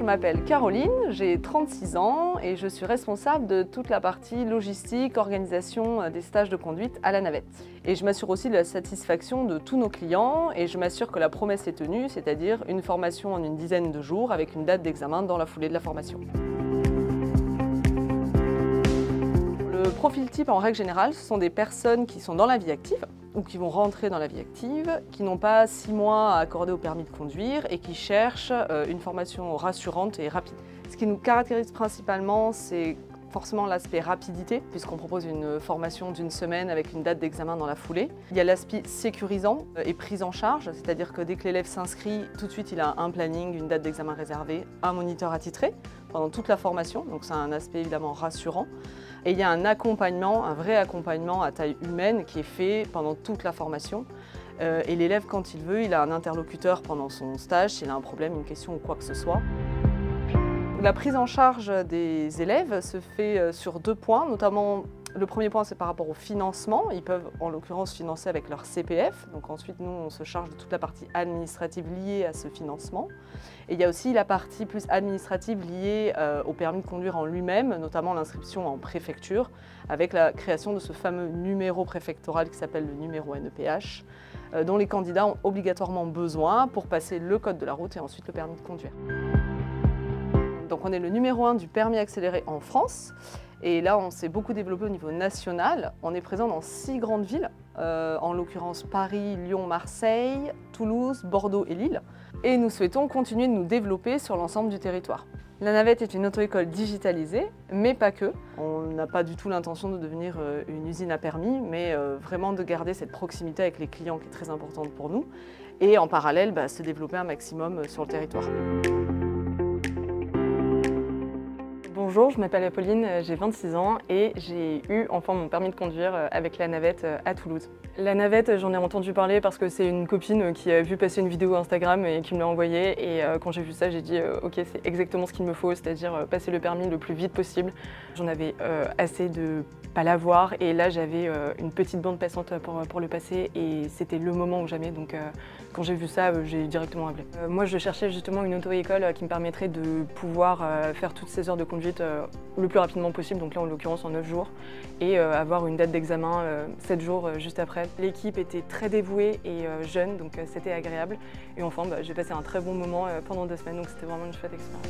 je m'appelle Caroline, j'ai 36 ans et je suis responsable de toute la partie logistique, organisation des stages de conduite à la navette. Et je m'assure aussi de la satisfaction de tous nos clients et je m'assure que la promesse est tenue, c'est-à-dire une formation en une dizaine de jours avec une date d'examen dans la foulée de la formation. Le profil type, en règle générale, ce sont des personnes qui sont dans la vie active ou qui vont rentrer dans la vie active, qui n'ont pas 6 mois à accorder au permis de conduire et qui cherchent une formation rassurante et rapide. Ce qui nous caractérise principalement, c'est forcément l'aspect rapidité, puisqu'on propose une formation d'une semaine avec une date d'examen dans la foulée. Il y a l'aspect sécurisant et prise en charge, c'est-à-dire que dès que l'élève s'inscrit, tout de suite il a un planning, une date d'examen réservée, un moniteur attitré pendant toute la formation, donc c'est un aspect évidemment rassurant. Et il y a un accompagnement, un vrai accompagnement à taille humaine qui est fait pendant toute la formation. Et l'élève, quand il veut, il a un interlocuteur pendant son stage, s'il a un problème, une question ou quoi que ce soit. La prise en charge des élèves se fait sur 2 points, notamment le premier point c'est par rapport au financement. Ils peuvent en l'occurrence financer avec leur CPF, donc ensuite nous on se charge de toute la partie administrative liée à ce financement. Et il y a aussi la partie plus administrative liée au permis de conduire en lui-même, notamment l'inscription en préfecture, avec la création de ce fameux numéro préfectoral qui s'appelle le numéro NEPH, dont les candidats ont obligatoirement besoin pour passer le code de la route et ensuite le permis de conduire. Donc on est le numéro 1 du permis accéléré en France. Et là, on s'est beaucoup développé au niveau national. On est présent dans 6 grandes villes, en l'occurrence Paris, Lyon, Marseille, Toulouse, Bordeaux et Lille. Et nous souhaitons continuer de nous développer sur l'ensemble du territoire. La navette est une auto-école digitalisée, mais pas que. On n'a pas du tout l'intention de devenir une usine à permis, mais vraiment de garder cette proximité avec les clients qui est très importante pour nous. Et en parallèle, se développer un maximum sur le territoire. Bonjour, je m'appelle Apolline, j'ai 26 ans et j'ai eu enfin mon permis de conduire avec la navette à Toulouse. La navette, j'en ai entendu parler parce que c'est une copine qui a vu passer une vidéo Instagram et qui me l'a envoyée. Et quand j'ai vu ça, j'ai dit ok, c'est exactement ce qu'il me faut, c'est-à-dire passer le permis le plus vite possible. J'en avais assez de pas l'avoir et là j'avais une petite bande passante pour le passer et c'était le moment ou jamais. Donc quand j'ai vu ça, j'ai directement appelé. Moi je cherchais justement une auto-école qui me permettrait de pouvoir faire toutes ces heures de conduite le plus rapidement possible, donc là en l'occurrence en 9 jours, et avoir une date d'examen 7 jours juste après. L'équipe était très dévouée et jeune, donc c'était agréable. Et enfin, j'ai passé un très bon moment pendant 2 semaines, donc c'était vraiment une chouette expérience.